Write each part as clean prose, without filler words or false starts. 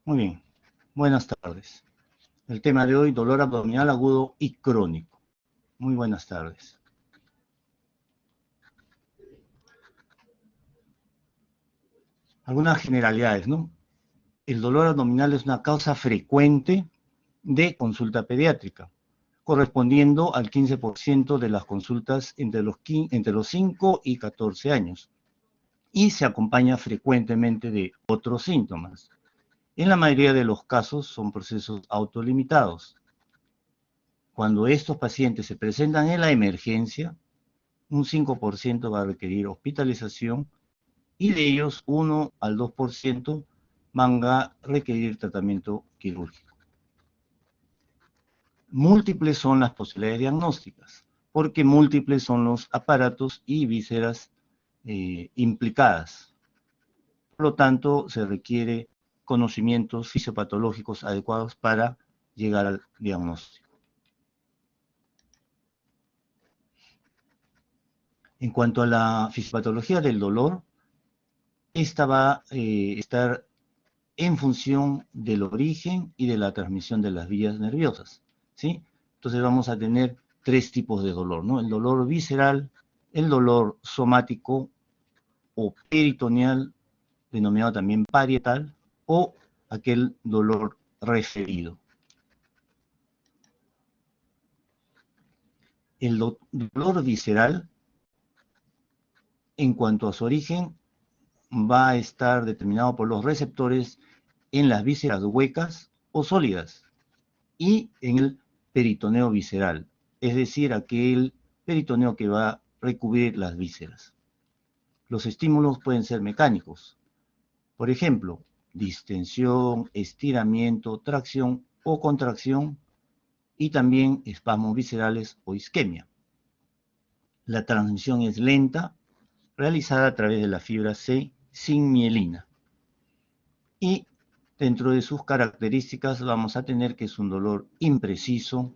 Muy bien, buenas tardes. El tema de hoy, dolor abdominal agudo y crónico. Muy buenas tardes. Algunas generalidades, ¿no? El dolor abdominal es una causa frecuente de consulta pediátrica, correspondiendo al 15% de las consultas entre los 5 y 14 años, y se acompaña frecuentemente de otros síntomas. En la mayoría de los casos son procesos autolimitados. Cuando estos pacientes se presentan en la emergencia, un 5% va a requerir hospitalización y de ellos 1 al 2% van a requerir tratamiento quirúrgico. Múltiples son las posibilidades diagnósticas, porque múltiples son los aparatos y vísceras implicadas. Por lo tanto, se requiere conocimientos fisiopatológicos adecuados para llegar al diagnóstico. En cuanto a la fisiopatología del dolor, esta va a estar en función del origen y de la transmisión de las vías nerviosas, ¿sí? Entonces vamos a tener tres tipos de dolor, ¿no? El dolor visceral, el dolor somático o peritoneal, denominado también parietal, o aquel dolor referido. El dolor visceral, en cuanto a su origen, va a estar determinado por los receptores en las vísceras huecas o sólidas y en el peritoneo visceral, es decir, aquel peritoneo que va a recubrir las vísceras. Los estímulos pueden ser mecánicos, por ejemplo, distensión, estiramiento, tracción o contracción, y también espasmos viscerales o isquemia. La transmisión es lenta, realizada a través de la fibra C sin mielina. Y dentro de sus características vamos a tener que es un dolor impreciso,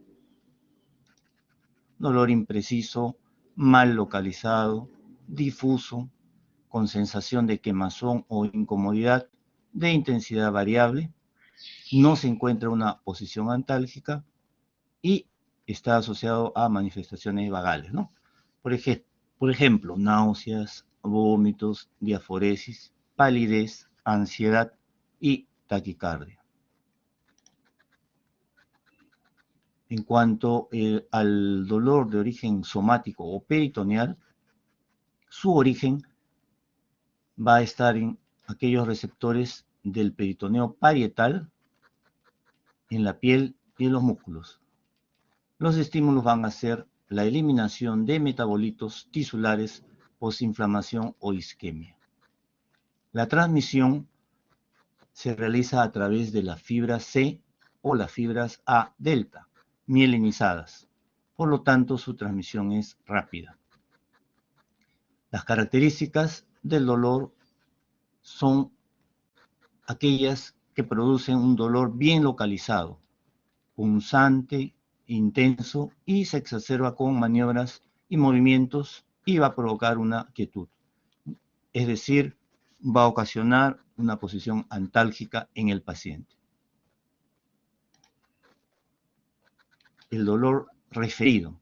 mal localizado, difuso, con sensación de quemazón o incomodidad de intensidad variable, no se encuentra una posición antálgica y está asociado a manifestaciones vagales, ¿no? Por ejemplo, náuseas, vómitos, diaforesis, palidez, ansiedad y taquicardia. En cuanto al dolor de origen somático o peritoneal, su origen va a estar en aquellos receptores del peritoneo parietal, en la piel y en los músculos. Los estímulos van a ser la eliminación de metabolitos tisulares, posinflamación o isquemia. La transmisión se realiza a través de la fibra C o las fibras A delta, mielinizadas. Por lo tanto, su transmisión es rápida. Las características del dolor son aquellas que producen un dolor bien localizado, punzante, intenso y se exacerba con maniobras y movimientos y va a provocar una quietud. Es decir, va a ocasionar una posición antálgica en el paciente. El dolor referido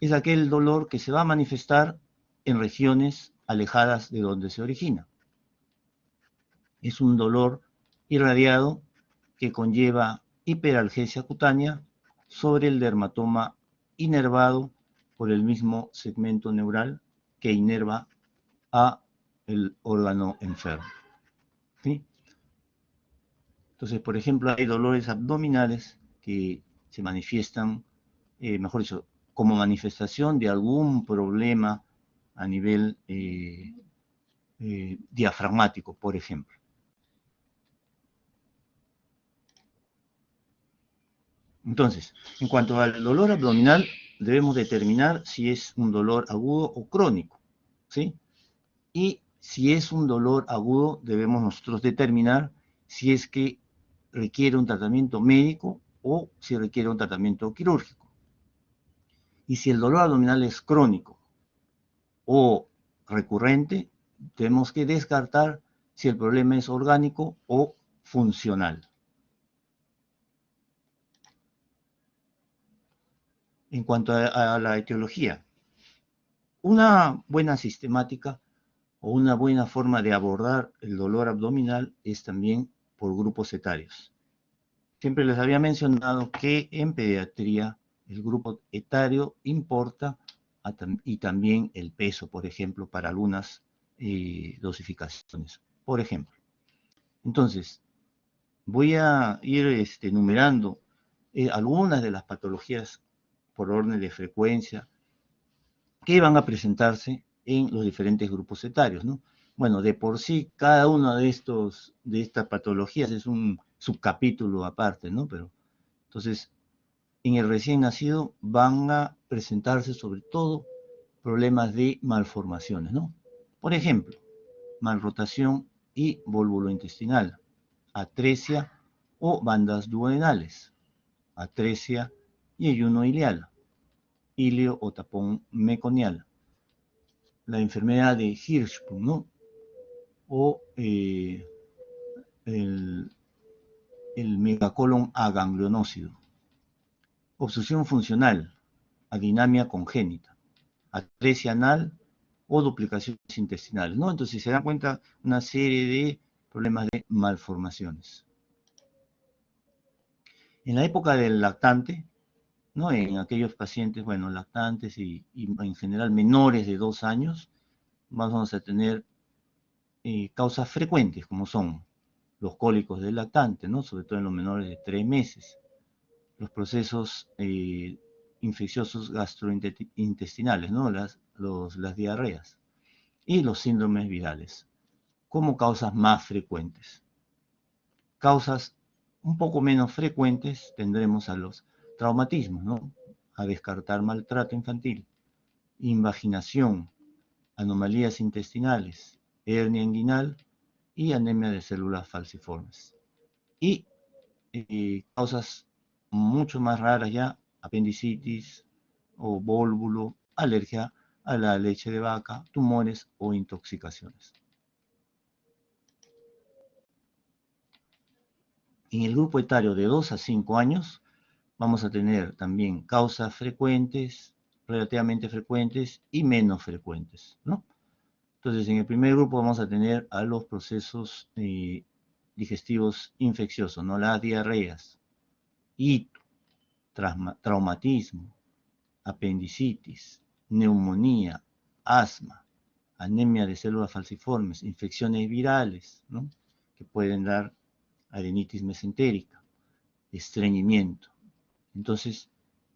es aquel dolor que se va a manifestar en regiones alejadas de donde se origina. Es un dolor irradiado que conlleva hiperalgesia cutánea sobre el dermatoma inervado por el mismo segmento neural que inerva a el órgano enfermo. ¿Sí? Entonces, por ejemplo, hay dolores abdominales que se manifiestan, mejor dicho, como manifestación de algún problema a nivel diafragmático, por ejemplo. Entonces, en cuanto al dolor abdominal, debemos determinar si es un dolor agudo o crónico, ¿sí? Y si es un dolor agudo, debemos nosotros determinar si es que requiere un tratamiento médico o si requiere un tratamiento quirúrgico. Y si el dolor abdominal es crónico o recurrente, tenemos que descartar si el problema es orgánico o funcional. En cuanto a la etiología, una buena sistemática o una buena forma de abordar el dolor abdominal es también por grupos etarios. Siempre les había mencionado que en pediatría el grupo etario importa y también el peso, por ejemplo, para algunas dosificaciones. Por ejemplo, entonces, voy a ir enumerando algunas de las patologías por orden de frecuencia que van a presentarse en los diferentes grupos etarios, ¿no? Bueno, de por sí, cada una de estas patologías es un subcapítulo aparte, ¿no? Pero, entonces, en el recién nacido van a presentarse sobre todo problemas de malformaciones, ¿no? Por ejemplo, malrotación y vólvulo intestinal, atresia o bandas duodenales, atresia y ayuno ileal, ilio o tapón meconial, la enfermedad de Hirschsprung, ¿no? O el, el megacolon aganglionócido, obstrucción funcional, adinamia congénita, atresia anal o duplicaciones intestinales, ¿no? Entonces se dan cuenta una serie de problemas de malformaciones. En la época del lactante, ¿no? En aquellos pacientes, bueno, lactantes y en general menores de 2 años, vamos a tener causas frecuentes, como son los cólicos del lactante, ¿no? Sobre todo en los menores de 3 meses, los procesos infecciosos gastrointestinales, ¿no? Las diarreas y los síndromes virales, como causas más frecuentes. Causas un poco menos frecuentes tendremos a los traumatismos, ¿no? A descartar maltrato infantil, invaginación, anomalías intestinales, hernia inguinal y anemia de células falciformes. Y causas mucho más raras ya, apendicitis o vólvulo, alergia a la leche de vaca, tumores o intoxicaciones. En el grupo etario de 2 a 5 años vamos a tener también causas frecuentes, relativamente frecuentes y menos frecuentes, ¿no? Entonces, en el primer grupo vamos a tener a los procesos digestivos infecciosos, ¿no? Las diarreas, hito, traumatismo, apendicitis, neumonía, asma, anemia de células falciformes, infecciones virales, ¿no? Que pueden dar adenitis mesentérica, estreñimiento. Entonces,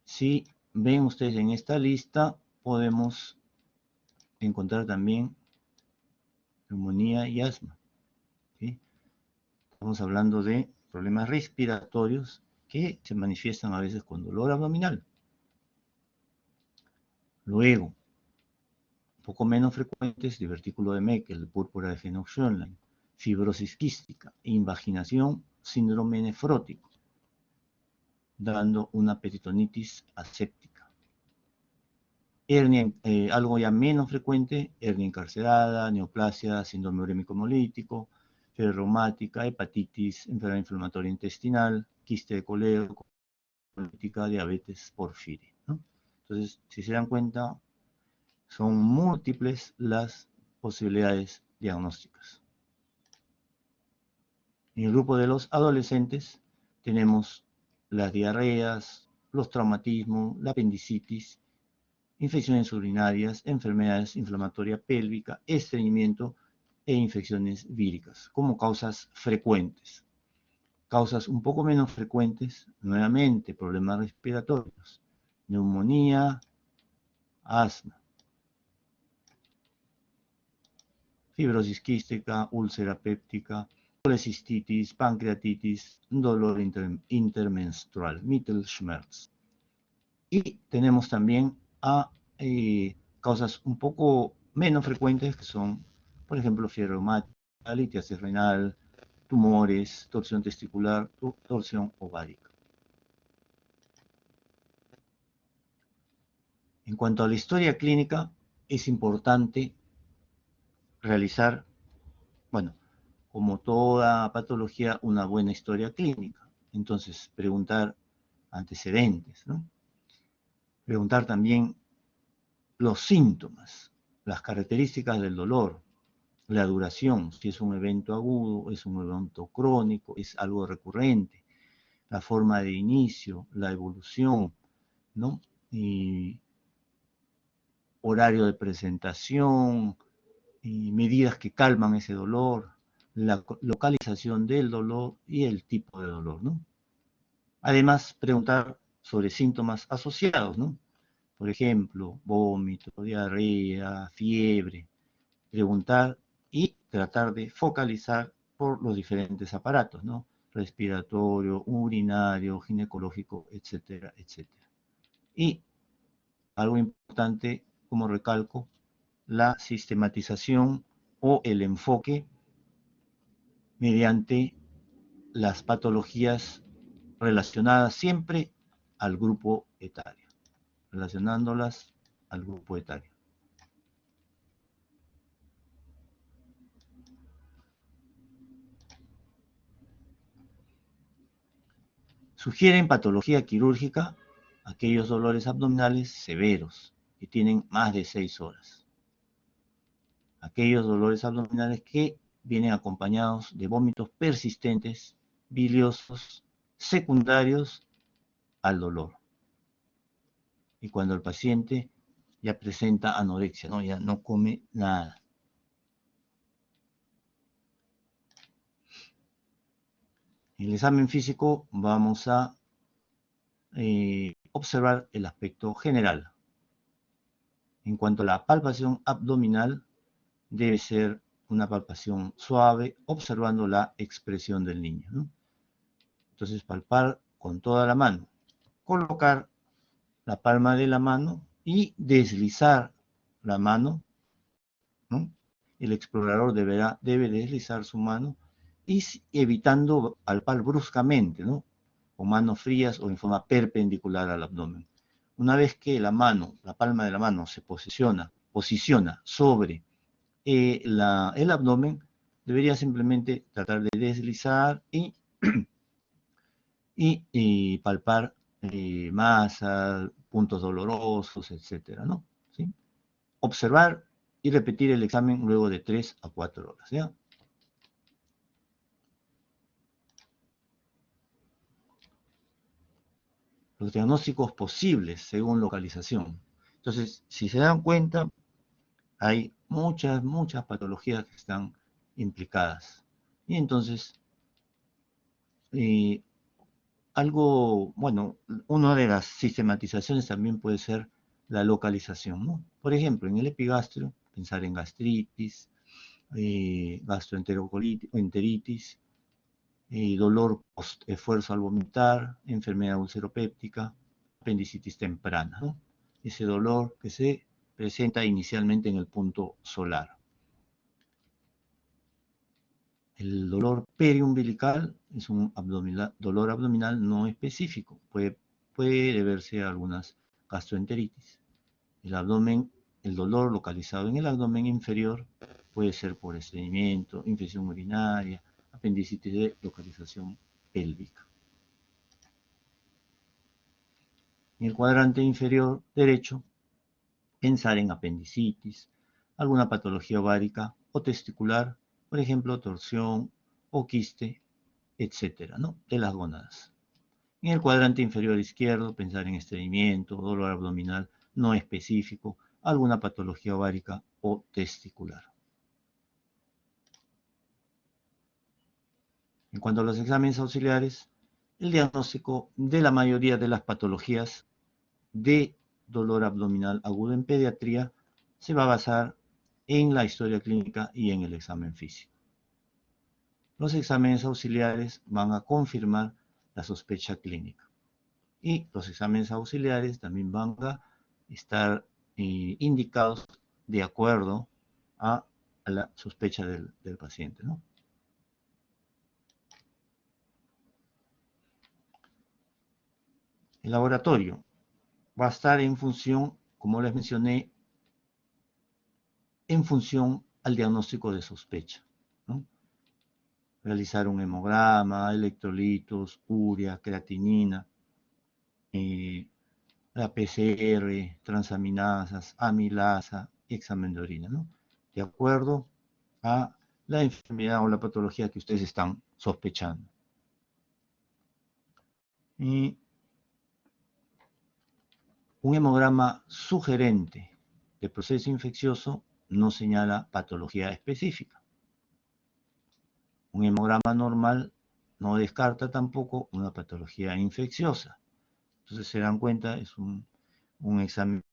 si ven ustedes en esta lista, podemos encontrar también neumonía y asma, ¿sí? Estamos hablando de problemas respiratorios que se manifiestan a veces con dolor abdominal. Luego, un poco menos frecuentes, divertículo de Meckel, púrpura de Phoenix-Schönlein, fibrosis quística, invaginación, síndrome nefrótico, dando una peritonitis aséptica. Hernia, algo ya menos frecuente, hernia encarcerada, neoplasia, síndrome urémico hemolítico, fiebre reumática, hepatitis, enfermedad inflamatoria intestinal, quiste de Coleo, política, diabetes, porfiria, ¿no? Entonces, si se dan cuenta, son múltiples las posibilidades diagnósticas. En el grupo de los adolescentes tenemos las diarreas, los traumatismos, la apendicitis, infecciones urinarias, enfermedades inflamatorias pélvicas, estreñimiento e infecciones víricas como causas frecuentes. Causas un poco menos frecuentes, nuevamente, problemas respiratorios, neumonía, asma, fibrosis quística, úlcera péptica, colecistitis, pancreatitis, dolor intermenstrual, Mittelschmerz. Y tenemos también a causas un poco menos frecuentes que son, por ejemplo, fiebre reumática, litiasis renal, tumores, torsión testicular, torsión ovárica. En cuanto a la historia clínica, es importante realizar, bueno, como toda patología, una buena historia clínica. Entonces, preguntar antecedentes, ¿no? Preguntar también los síntomas, las características del dolor, la duración, si es un evento agudo, es un evento crónico, es algo recurrente, la forma de inicio, la evolución, ¿no? Y horario de presentación, y medidas que calman ese dolor, la localización del dolor y el tipo de dolor, ¿no? Además, preguntar sobre síntomas asociados, ¿no? Por ejemplo, vómito, diarrea, fiebre. Preguntar y tratar de focalizar por los diferentes aparatos, ¿no? Respiratorio, urinario, ginecológico, etcétera, etcétera. Y algo importante, como recalco, la sistematización o el enfoque mediante las patologías relacionadas siempre al grupo etario, relacionándolas al grupo etario. Sugieren patología quirúrgica aquellos dolores abdominales severos que tienen más de 6 horas. Aquellos dolores abdominales que vienen acompañados de vómitos persistentes, biliosos, secundarios al dolor. Y cuando el paciente ya presenta anorexia, ¿no? Ya no come nada. En el examen físico vamos a observar el aspecto general. En cuanto a la palpación abdominal, debe ser una palpación suave, observando la expresión del niño, ¿no? Entonces, palpar con toda la mano, colocar la palma de la mano y deslizar la mano, ¿no? El explorador debe deslizar su mano y evitando palpar bruscamente, ¿no? Con manos frías o en forma perpendicular al abdomen. Una vez que la palma de la mano se posiciona sobre el abdomen, debería simplemente tratar de deslizar y palpar masas, puntos dolorosos, etcétera, ¿no? ¿Sí? Observar y repetir el examen luego de 3 a 4 horas, ¿ya? Los diagnósticos posibles según localización. Entonces, si se dan cuenta, hay muchas patologías que están implicadas. Y entonces, eh, bueno, una de las sistematizaciones también puede ser la localización, ¿no? Por ejemplo, en el epigastrio, pensar en gastritis, gastroenteritis, dolor post-esfuerzo al vomitar, enfermedad ulceropéptica, apendicitis temprana, ¿no? Ese dolor que se presenta inicialmente en el punto solar. El dolor periumbilical es un dolor abdominal no específico. Puede deberse a algunas gastroenteritis. El dolor localizado en el abdomen inferior puede ser por estreñimiento, infección urinaria, apendicitis de localización pélvica. En el cuadrante inferior derecho, pensar en apendicitis, alguna patología ovárica o testicular, por ejemplo, torsión o quiste, etcétera, ¿no? De las gónadas. En el cuadrante inferior izquierdo, pensar en estreñimiento, dolor abdominal no específico, alguna patología ovárica o testicular. En cuanto a los exámenes auxiliares, el diagnóstico de la mayoría de las patologías de dolor abdominal agudo en pediatría se va a basar en la historia clínica y en el examen físico. Los exámenes auxiliares van a confirmar la sospecha clínica. Y los exámenes auxiliares también van a estar indicados de acuerdo a la sospecha del paciente, ¿no? El laboratorio va a estar en función, como les mencioné, en función al diagnóstico de sospecha, ¿no? realizar un hemograma, electrolitos, urea, creatinina, la PCR, transaminasas, amilasa, examen de orina, ¿no? De acuerdo a la enfermedad o la patología que ustedes están sospechando. Y un hemograma sugerente de proceso infeccioso no señala patología específica. Un hemograma normal no descarta tampoco una patología infecciosa. Entonces se dan cuenta, es un examen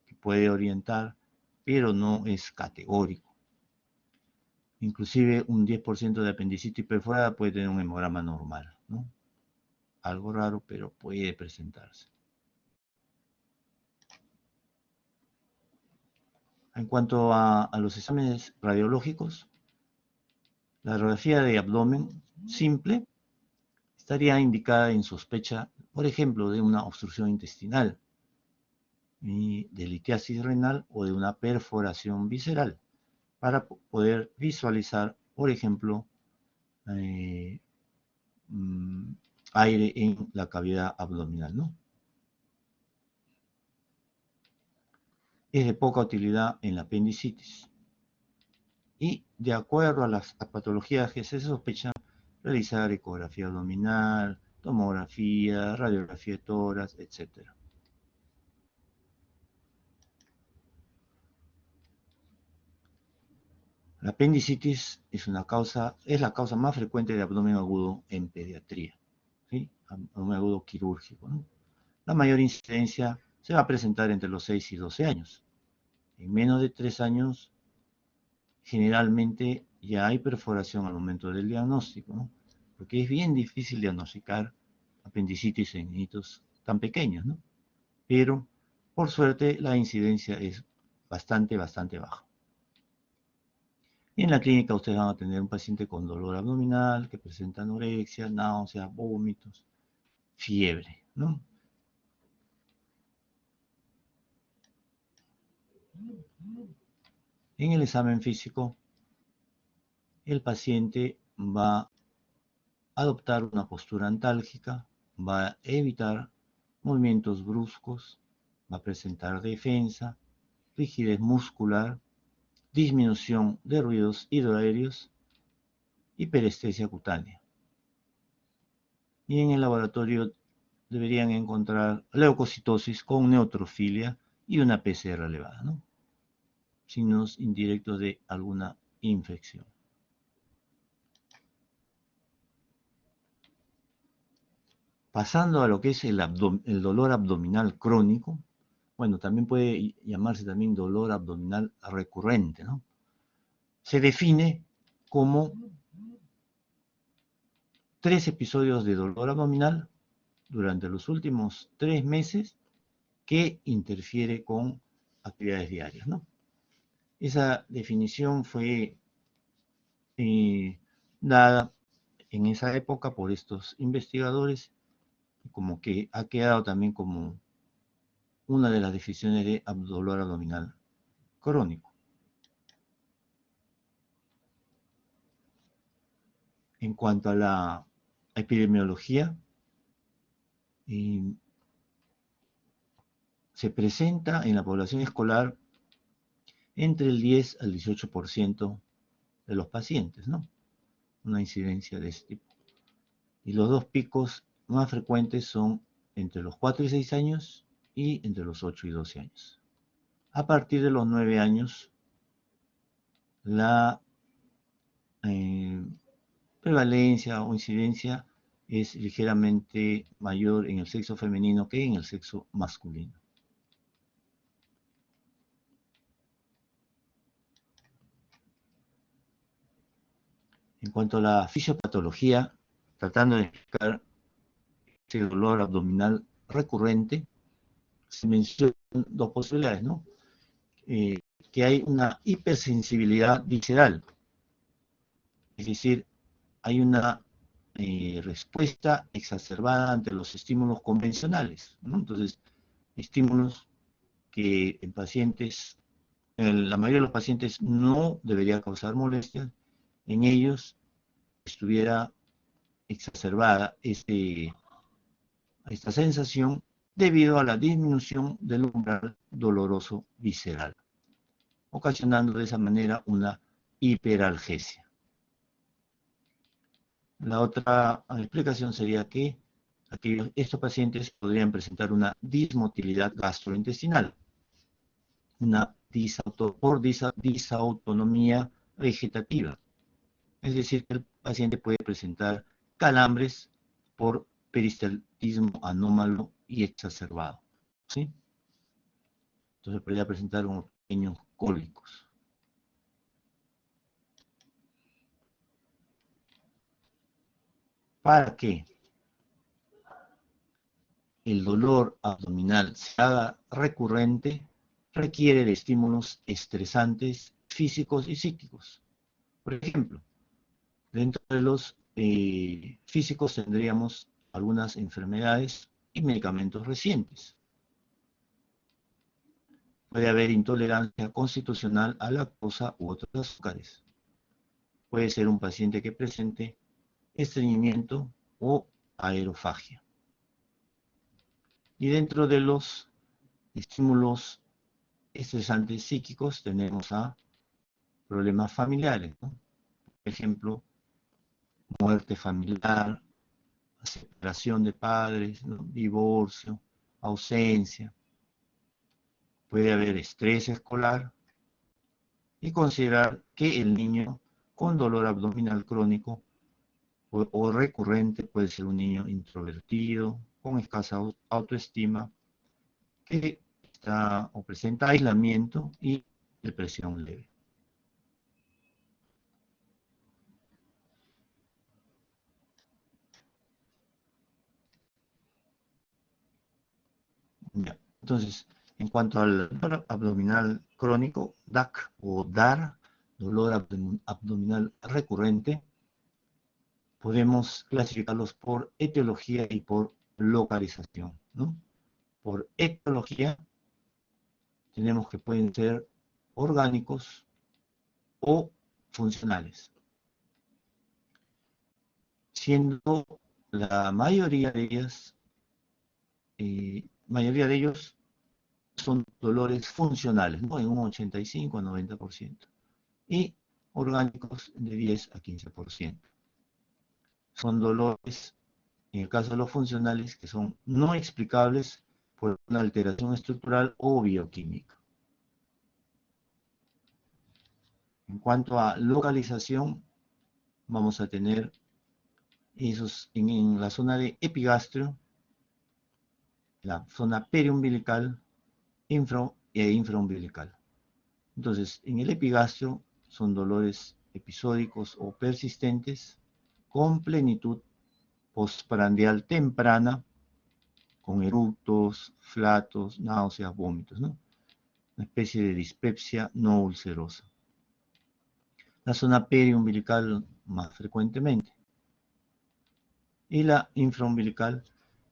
que puede orientar, pero no es categórico. Inclusive un 10% de apendicitis perforada puede tener un hemograma normal, ¿no? Algo raro, pero puede presentarse. En cuanto a los exámenes radiológicos, la radiografía de abdomen simple estaría indicada en sospecha, por ejemplo, de una obstrucción intestinal, de litiasis renal o de una perforación visceral, para poder visualizar, por ejemplo, eh, aire en la cavidad abdominal, ¿no? Es de poca utilidad en la apendicitis. Y de acuerdo a las patologías que se sospechan, realizar ecografía abdominal, tomografía, radiografía de tórax, etc. La apendicitis es la causa más frecuente de abdomen agudo en pediatría, ¿sí? Abdomen agudo quirúrgico, ¿no? La mayor incidencia se va a presentar entre los 6 y 12 años. En menos de 3 años, generalmente ya hay perforación al momento del diagnóstico, ¿no? Porque es bien difícil diagnosticar apendicitis en niñitos tan pequeños, ¿no? Pero, por suerte, la incidencia es bastante baja. Y en la clínica ustedes van a tener un paciente con dolor abdominal, que presenta anorexia, náuseas, vómitos, fiebre, ¿no? En el examen físico, el paciente va a adoptar una postura antálgica, va a evitar movimientos bruscos, va a presentar defensa, rigidez muscular, disminución de ruidos hidroaéreos y perestesia cutánea. Y en el laboratorio deberían encontrar leucocitosis con neutrofilia y una PCR elevada, ¿no? Signos indirectos de alguna infección. Pasando a lo que es el dolor abdominal crónico, bueno, también puede llamarse también dolor abdominal recurrente, ¿no? Se define como 3 episodios de dolor abdominal durante los últimos 3 meses que interfiere con actividades diarias, ¿no? Esa definición fue dada en esa época por estos investigadores, como que ha quedado también como una de las definiciones de dolor abdominal crónico. En cuanto a la epidemiología, se presenta en la población escolar entre el 10 al 18% de los pacientes, ¿no? Una incidencia de este tipo. Y los dos picos más frecuentes son entre los 4 y 6 años y entre los 8 y 12 años. A partir de los 9 años, la prevalencia o incidencia es ligeramente mayor en el sexo femenino que en el sexo masculino. En cuanto a la fisiopatología, tratando de explicar este dolor abdominal recurrente, se mencionan dos posibilidades, ¿no? Que hay una hipersensibilidad visceral, es decir, hay una respuesta exacerbada ante los estímulos convencionales, ¿no? Entonces, estímulos que en pacientes, en la mayoría de los pacientes no debería causar molestias, en ellos estuviera exacerbada esta sensación debido a la disminución del umbral doloroso visceral, ocasionando de esa manera una hiperalgesia. La otra explicación sería que estos pacientes podrían presentar una dismotilidad gastrointestinal, una disautonomía vegetativa. Es decir, que el paciente puede presentar calambres por peristaltismo anómalo y exacerbado, ¿sí? Entonces podría presentar unos pequeños cólicos. Para que el dolor abdominal se haga recurrente, requiere de estímulos estresantes físicos y psíquicos. Por ejemplo, dentro de los físicos tendríamos algunas enfermedades y medicamentos recientes. Puede haber intolerancia constitucional a lactosa u otros azúcares. Puede ser un paciente que presente estreñimiento o aerofagia. Y dentro de los estímulos estresantes psíquicos tenemos a problemas familiares, ¿no? Por ejemplo, muerte familiar, separación de padres, ¿no? Divorcio, ausencia. Puede haber estrés escolar y considerar que el niño con dolor abdominal crónico o recurrente puede ser un niño introvertido, con escasa autoestima, que está o presenta aislamiento y depresión leve. Ya. Entonces, en cuanto al dolor abdominal crónico, DAC o DAR, dolor abdominal recurrente, podemos clasificarlos por etiología y por localización, ¿no? Por etiología tenemos que pueden ser orgánicos o funcionales, siendo la mayoría de ellos son dolores funcionales, ¿no? En un 85 a 90%, y orgánicos de 10 a 15%. Son dolores, en el caso de los funcionales, que son no explicables por una alteración estructural o bioquímica. En cuanto a localización, vamos a tener esos en la zona de epigastrio, la zona periumbilical e infraumbilical. Entonces, en el epigastrio son dolores episódicos o persistentes con plenitud postprandial temprana, con eructos, flatos, náuseas, vómitos, ¿no? Una especie de dispepsia no ulcerosa. La zona periumbilical más frecuentemente. Y la infraumbilical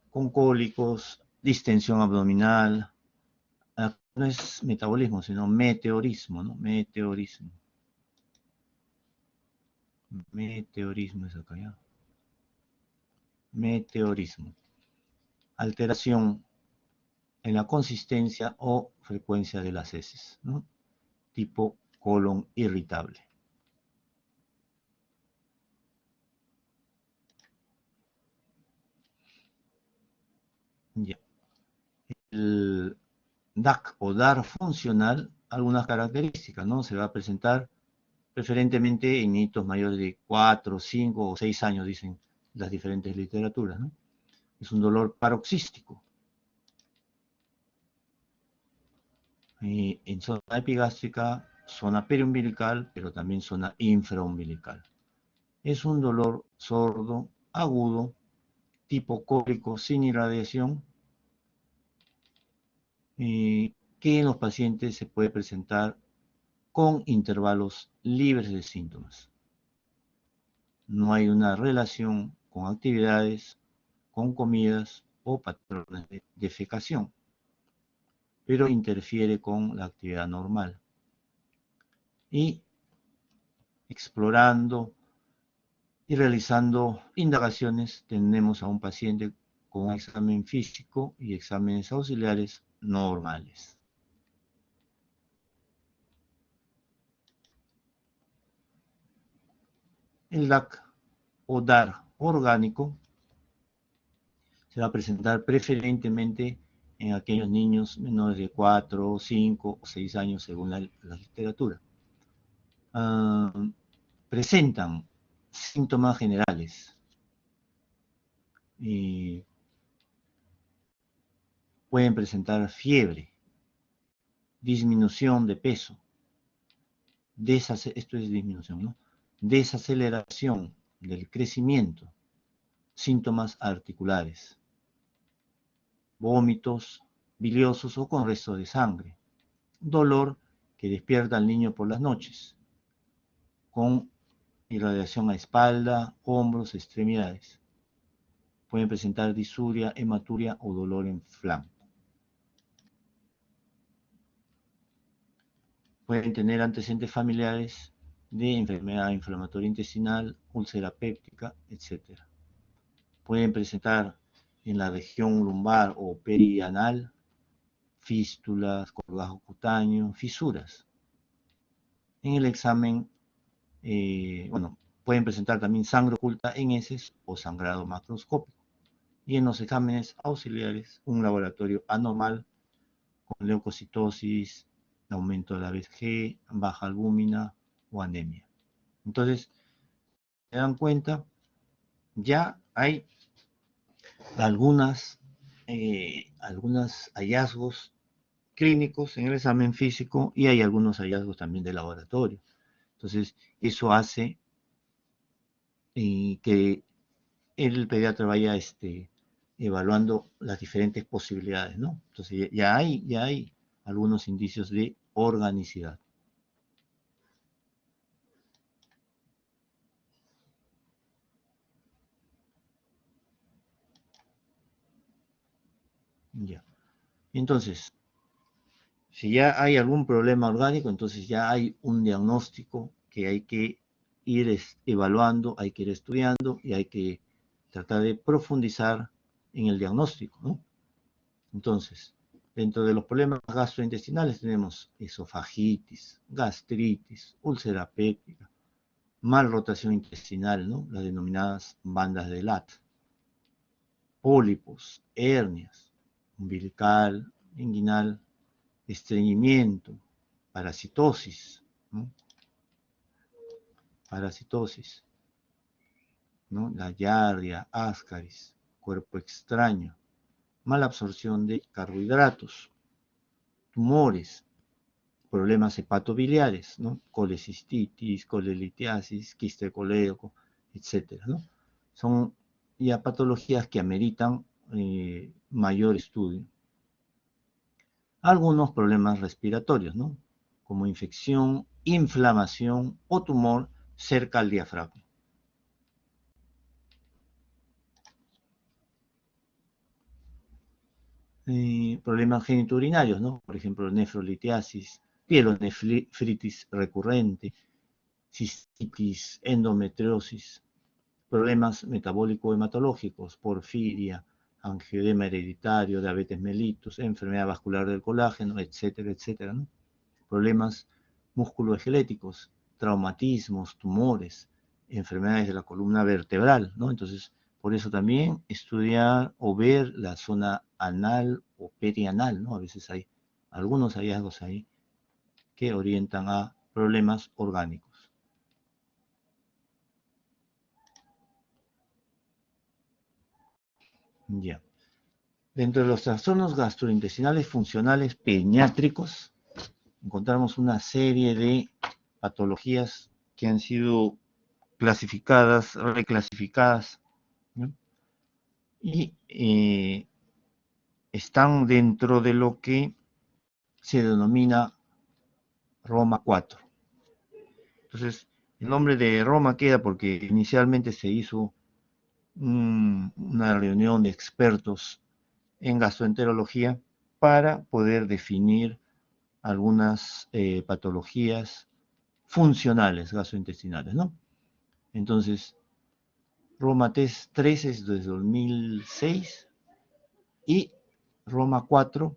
con cólicos, distensión abdominal. No es metabolismo, sino meteorismo, ¿no? Meteorismo. Meteorismo es acá, ¿ya? Meteorismo. Alteración en la consistencia o frecuencia de las heces, ¿no? Tipo colon irritable. Ya. El DAC o DAR funcional, algunas características, ¿no? Se va a presentar preferentemente en niños mayores de 4, 5 o 6 años, dicen las diferentes literaturas, ¿no? Es un dolor paroxístico. En zona epigástrica, zona periumbilical, pero también zona infraumbilical. Es un dolor sordo, agudo, tipo cólico sin irradiación, que en los pacientes se puede presentar con intervalos libres de síntomas. No hay una relación con actividades, con comidas o patrones de defecación, pero interfiere con la actividad normal. Y explorando y realizando indagaciones tenemos a un paciente con un examen físico y exámenes auxiliares normales. El DAC o DAR orgánico se va a presentar preferentemente en aquellos niños menores de 4, 5 o 6 años según la literatura. Presentan síntomas generales y pueden presentar fiebre, disminución de peso, esto es disminución, ¿no? Desaceleración del crecimiento, síntomas articulares, vómitos biliosos o con restos de sangre, dolor que despierta al niño por las noches, con irradiación a espalda, hombros, extremidades. Pueden presentar disuria, hematuria o dolor en flanco. Pueden tener antecedentes familiares de enfermedad inflamatoria intestinal, úlcera péptica, etc. Pueden presentar en la región lumbar o perianal fístulas, colgajo cutáneo, fisuras. En el examen, pueden presentar también sangre oculta en heces o sangrado macroscópico. Y en los exámenes auxiliares, un laboratorio anormal con leucocitosis, aumento de la BCG, baja albúmina o anemia. Entonces, se dan cuenta, ya hay algunos hallazgos clínicos en el examen físico y hay algunos hallazgos también de laboratorio. Entonces, eso hace que el pediatra vaya evaluando las diferentes posibilidades, ¿no? Entonces, ya hay algunos indicios de organicidad. Ya. Entonces, si ya hay algún problema orgánico, entonces ya hay un diagnóstico que hay que ir evaluando, hay que ir estudiando y hay que tratar de profundizar en el diagnóstico, ¿no? Entonces, dentro de los problemas gastrointestinales tenemos esofagitis, gastritis, úlcera péptica, mal rotación intestinal, ¿no? Las denominadas bandas de Lat, pólipos, hernias, umbilical, inguinal, estreñimiento, parasitosis, ¿no? Parasitosis, ¿no? La giardia, ascaris, cuerpo extraño, mala absorción de carbohidratos, tumores, problemas hepatobiliares, ¿no? Colecistitis, colelitiasis, quiste colédoco, etcétera, ¿no? Son ya patologías que ameritan mayor estudio. Algunos problemas respiratorios, ¿no? Como infección, inflamación o tumor cerca al diafragma. Problemas genitourinarios, ¿no? Por ejemplo, nefrolitiasis, pielonefritis recurrente, cistitis, endometriosis, problemas metabólico-hematológicos, porfiria, angioedema hereditario, diabetes mellitus, enfermedad vascular del colágeno, etcétera, etcétera, ¿no? Problemas musculoesqueléticos, traumatismos, tumores, enfermedades de la columna vertebral, ¿no? Entonces, por eso también estudiar o ver la zona anal o perianal, ¿no? A veces hay algunos hallazgos ahí que orientan a problemas orgánicos. Ya. Dentro de los trastornos gastrointestinales funcionales pediátricos, encontramos una serie de patologías que han sido clasificadas, reclasificadas, ¿no? Y están dentro de lo que se denomina Roma 4. Entonces, el nombre de Roma queda porque inicialmente se hizo una reunión de expertos en gastroenterología para poder definir algunas patologías funcionales gastrointestinales, ¿no? Entonces, Roma 3 es desde 2006 y Roma 4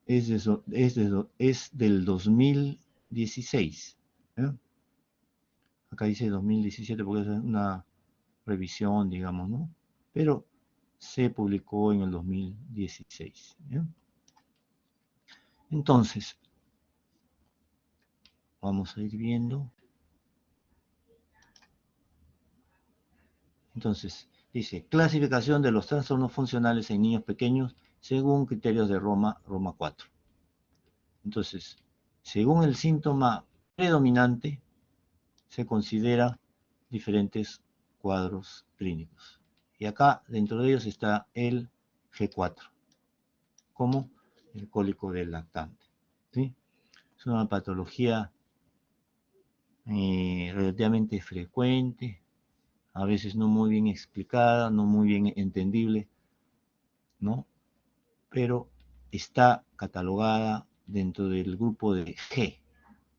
es del 2016. ¿eh? Acá dice 2017 porque es una revisión, digamos, ¿no? Pero se publicó en el 2016. ¿eh? Entonces, vamos a ir viendo. Entonces, dice, clasificación de los trastornos funcionales en niños pequeños según criterios de Roma 4. Entonces, según el síntoma predominante, se considera diferentes cuadros clínicos. Y acá, dentro de ellos, está el G4, como el cólico del lactante. ¿sí? Es una patología relativamente frecuente, a veces no muy bien explicada, no muy bien entendible, ¿no? Pero está catalogada dentro del grupo de G,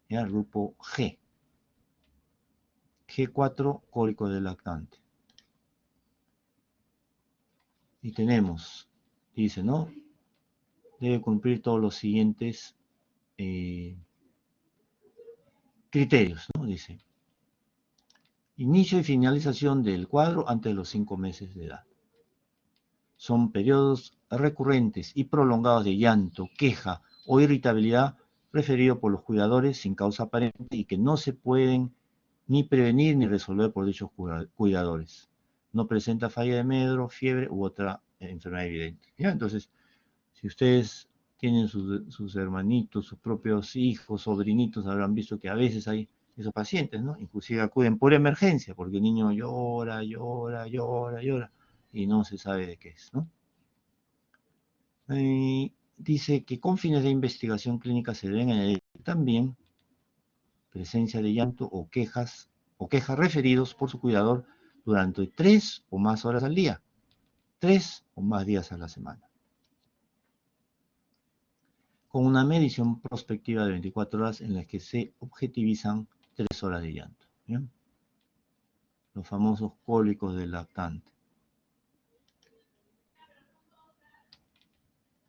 ¿ya? El grupo G. G4, cólico del lactante. Y tenemos, dice, ¿no? Debe cumplir todos los siguientes criterios, ¿no? Dice, inicio y finalización del cuadro antes de los 5 meses de edad. Son periodos recurrentes y prolongados de llanto, queja o irritabilidad referido por los cuidadores sin causa aparente y que no se pueden ni prevenir ni resolver por dichos cuidadores. No presenta falla de medro, fiebre u otra enfermedad evidente. ¿ya? Entonces, si ustedes tienen sus hermanitos, sus propios hijos, sobrinitos, habrán visto que a veces hay esos pacientes, ¿no? Inclusive acuden por emergencia, porque el niño llora, llora, llora, llora, y no se sabe de qué es, ¿no? Dice que con fines de investigación clínica se deben añadir también presencia de llanto o quejas referidos por su cuidador durante 3 o más horas al día, 3 o más días a la semana, con una medición prospectiva de 24 horas en la que se objetivizan 3 horas de llanto. ¿bien? Los famosos cólicos del lactante.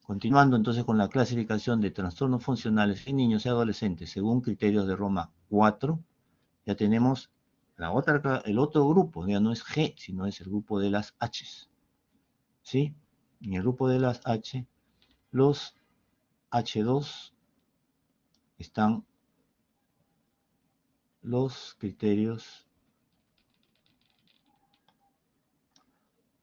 Continuando entonces con la clasificación de trastornos funcionales en niños y adolescentes según criterios de Roma 4, ya tenemos el otro grupo, ya no es G, sino es el grupo de las H. ¿sí? En el grupo de las H, los H2 están los criterios,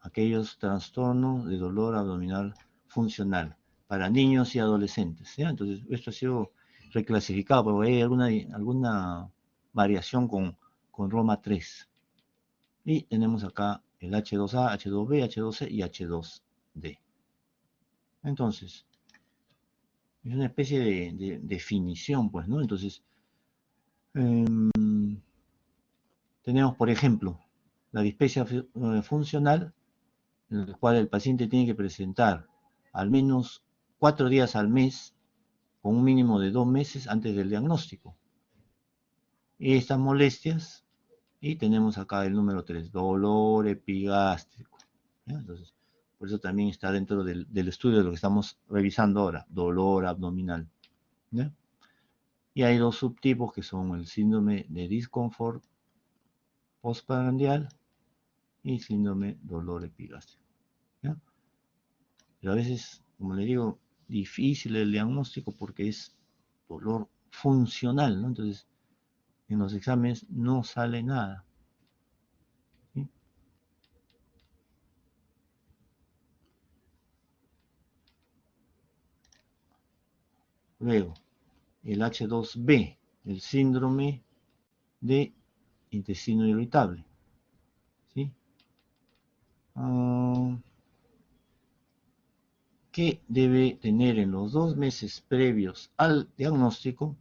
aquellos trastornos de dolor abdominal funcional para niños y adolescentes. ¿ya? Entonces, esto ha sido reclasificado, porque hay alguna variación con Roma 3. Y tenemos acá el H2A, H2B, H2C y H2D. Entonces, es una especie de definición, pues, ¿no? Entonces, tenemos, por ejemplo, la dispepsia funcional, en la cual el paciente tiene que presentar al menos 4 días al mes, con un mínimo de 2 meses antes del diagnóstico. Y estas molestias, y tenemos acá el número 3, dolor epigástrico. ¿ya? Entonces, por eso también está dentro del estudio de lo que estamos revisando ahora, dolor abdominal. ¿ya? Y hay 2 subtipos que son el síndrome de disconfort postprandial y síndrome dolor epigástrico. ¿ya? Pero a veces, como le digo, difícil el diagnóstico porque es dolor funcional, ¿no? Entonces, en los exámenes no sale nada. ¿sí? Luego, el H2B, el síndrome de intestino irritable. ¿sí? Que debe tener en los 2 meses previos al diagnóstico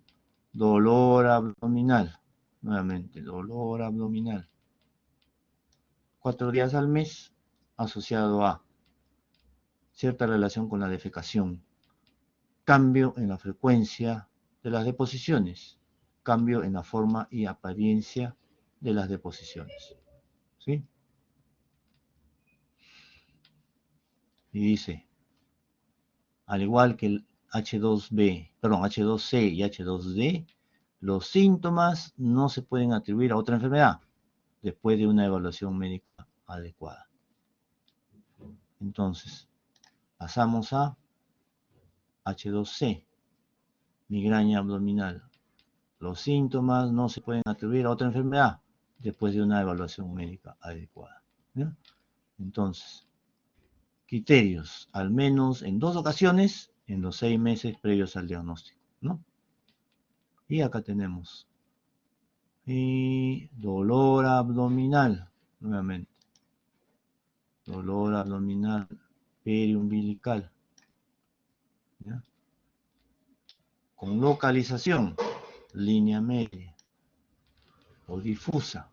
dolor abdominal. Nuevamente, dolor abdominal. 4 días al mes asociado a cierta relación con la defecación. Cambio en la frecuencia de las deposiciones. cambio en la forma y apariencia de las deposiciones. ¿Sí? Y dice, al igual que el H2C y H2D, los síntomas no se pueden atribuir a otra enfermedad después de una evaluación médica adecuada. Entonces, pasamos a H2C, migraña abdominal. Los síntomas no se pueden atribuir a otra enfermedad después de una evaluación médica adecuada. ¿Ya? Entonces, criterios, al menos en 2 ocasiones en los 6 meses previos al diagnóstico, ¿no? Y acá tenemos y dolor abdominal, nuevamente, dolor abdominal periumbilical, ¿ya? Con localización, línea media o difusa,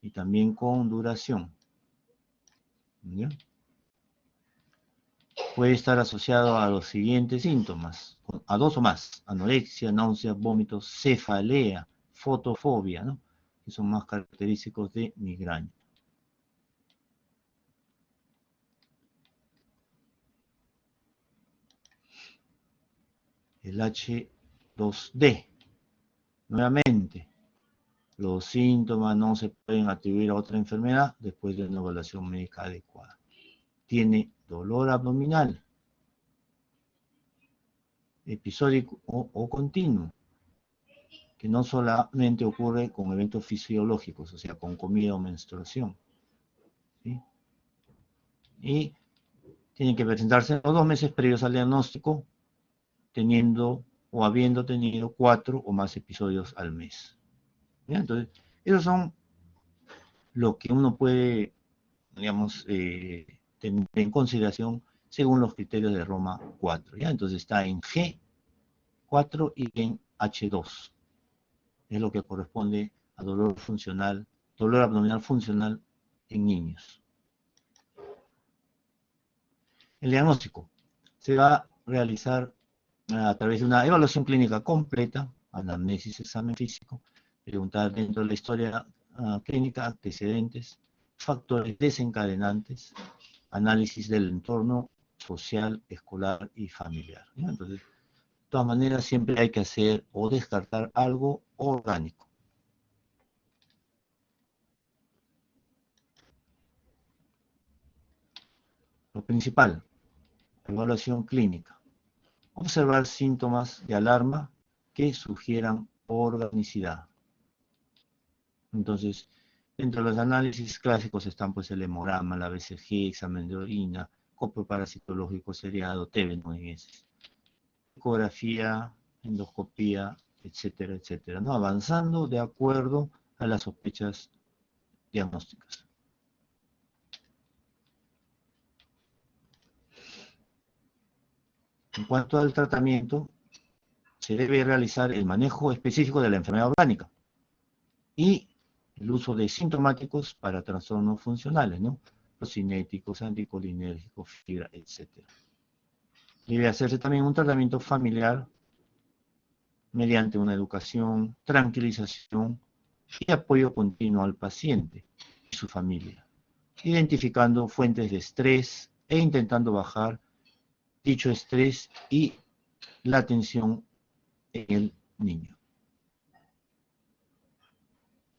y también con duración, ¿ya? Puede estar asociado a los siguientes síntomas, a 2 o más: anorexia, náuseas, vómitos, cefalea, fotofobia, ¿no? Que son más característicos de migraña. El H2D, nuevamente, los síntomas no se pueden atribuir a otra enfermedad después de una evaluación médica adecuada. Tiene dolor abdominal, episódico o continuo, que no solamente ocurre con eventos fisiológicos, o sea, con comida o menstruación, ¿sí? Y tienen que presentarse los 2 meses previos al diagnóstico, teniendo o habiendo tenido 4 o más episodios al mes. ¿Ya? Entonces, esos son lo que uno puede, digamos, tener en consideración según los criterios de Roma 4. ¿Ya? Entonces está en G4 y en H2. Es lo que corresponde a dolor funcional, dolor abdominal funcional en niños. El diagnóstico se va a realizar a través de una evaluación clínica completa, anamnesis, examen físico, preguntar dentro de la historia clínica, antecedentes, factores desencadenantes, análisis del entorno social, escolar y familiar, ¿no? Entonces, de todas maneras, siempre hay que hacer o descartar algo orgánico. Lo principal, evaluación clínica. Observar síntomas de alarma que sugieran organicidad. Entonces, dentro de los análisis clásicos están pues el hemograma, la BCG, examen de orina, copio parasitológico seriado, TB9S, ecografía, endoscopía, etcétera, etcétera, ¿no? Avanzando de acuerdo a las sospechas diagnósticas. En cuanto al tratamiento, se debe realizar el manejo específico de la enfermedad orgánica y el uso de sintomáticos para trastornos funcionales, ¿no? Los cinéticos, anticolinérgicos, fibra, etc. Debe hacerse también un tratamiento familiar mediante una educación, tranquilización y apoyo continuo al paciente y su familia, identificando fuentes de estrés e intentando bajar dicho estrés y la tensión en el niño.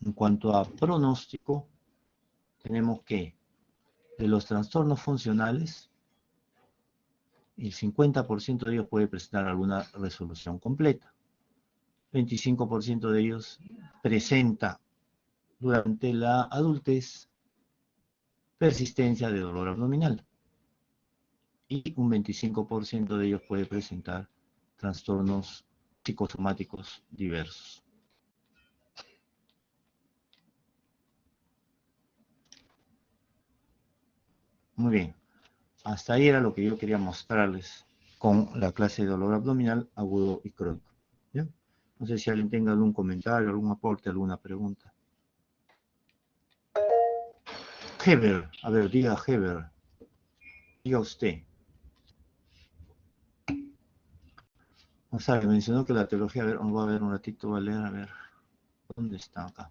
En cuanto a pronóstico, tenemos que de los trastornos funcionales, el 50% de ellos puede presentar alguna resolución completa. 25% de ellos presenta durante la adultez persistencia de dolor abdominal. Y un 25% de ellos puede presentar trastornos psicosomáticos diversos. Muy bien. Hasta ahí era lo que yo quería mostrarles con la clase de dolor abdominal agudo y crónico. ¿Ya? No sé si alguien tenga algún comentario, algún aporte, alguna pregunta. Heber, a ver, diga Heber. Diga usted. O sea, mencionó que la teología, a ver, voy a ver un ratito, voy a leer, a ver, ¿dónde está acá?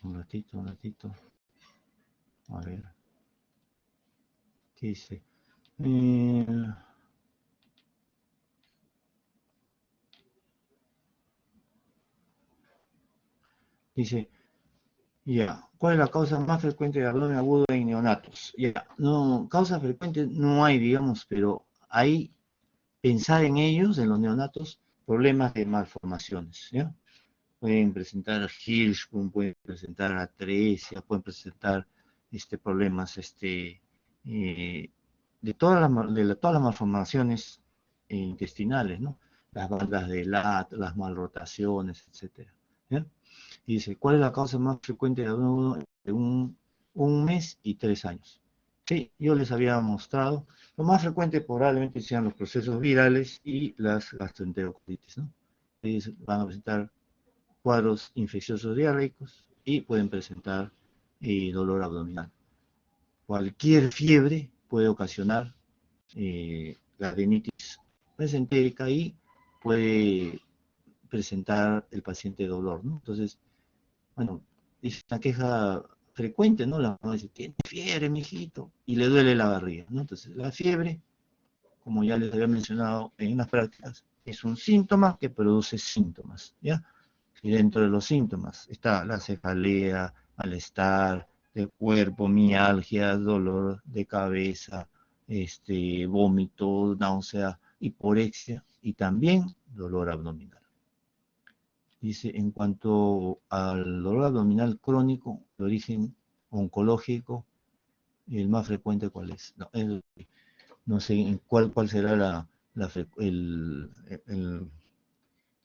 Un ratito, a ver, ¿qué dice? Dice, ya, ¿cuál es la causa más frecuente de abdomen agudo en neonatos? Ya, no, causa frecuente no hay, digamos, pero hay pensar en ellos, en los neonatos, problemas de malformaciones, ¿ya? Pueden presentar Hirschsprung, pueden presentar atresia, pueden presentar problemas todas las malformaciones intestinales, ¿no? Las bandas de Latt, las malrotaciones, etcétera. ¿Ya? Y dice, ¿cuál es la causa más frecuente de un mes y 3 años? Sí, yo les había mostrado. Lo más frecuente probablemente sean los procesos virales y las gastroenterocolitis, ¿no? Ellos van a presentar cuadros infecciosos diarreicos y pueden presentar dolor abdominal. Cualquier fiebre puede ocasionar la adenitis mesentérica y puede presentar el paciente dolor, ¿no? Entonces, bueno, es una queja frecuente, ¿no? La mamá dice, tiene fiebre, mijito, y le duele la barriga, ¿no? Entonces, la fiebre, como ya les había mencionado en las prácticas, es un síntoma que produce síntomas, ¿ya? Y dentro de los síntomas está la cefalea, malestar del cuerpo, mialgia, dolor de cabeza, vómito, náusea, hiporexia y también dolor abdominal. Dice, en cuanto al dolor abdominal crónico de origen oncológico, el más frecuente, ¿cuál es? No sé en cuál será la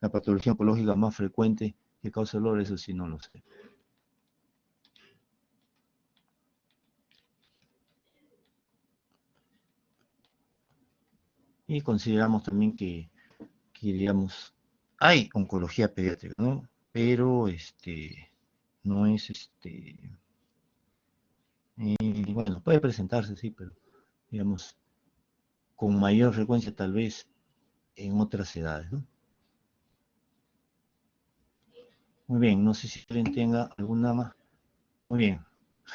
patología oncológica más frecuente que causa dolor, eso sí no lo sé. Y consideramos también que digamos, hay oncología pediátrica, ¿no? Pero no es bueno, puede presentarse, sí, pero digamos, con mayor frecuencia tal vez en otras edades, ¿no? Muy bien, no sé si alguien tenga alguna más. Muy bien,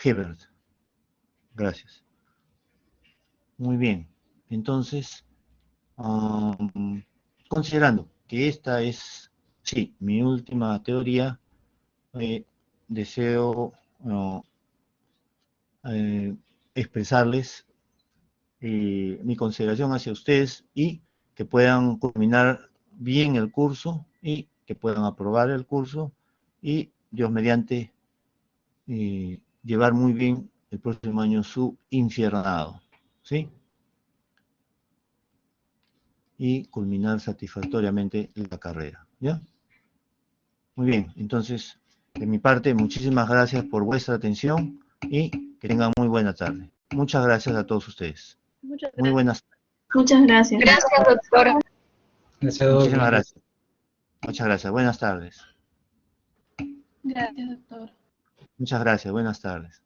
Hebert, gracias. Muy bien, entonces, considerando que esta es, sí, mi última teoría, deseo uh, expresarles mi consideración hacia ustedes y que puedan culminar bien el curso y que puedan aprobar el curso y Dios mediante llevar muy bien el próximo año su infiernado, ¿sí? Y culminar satisfactoriamente la carrera, ¿ya? Muy bien, entonces, de mi parte, muchísimas gracias por vuestra atención y que tengan muy buena tarde. Muchas gracias a todos ustedes. Muchas Muy gracias. buenas tardes. Muchas gracias. Gracias, doctora. Gracias, Muchísimas doctor. gracias. Muchas gracias. Buenas tardes. Gracias, doctora. Muchas gracias. Buenas tardes.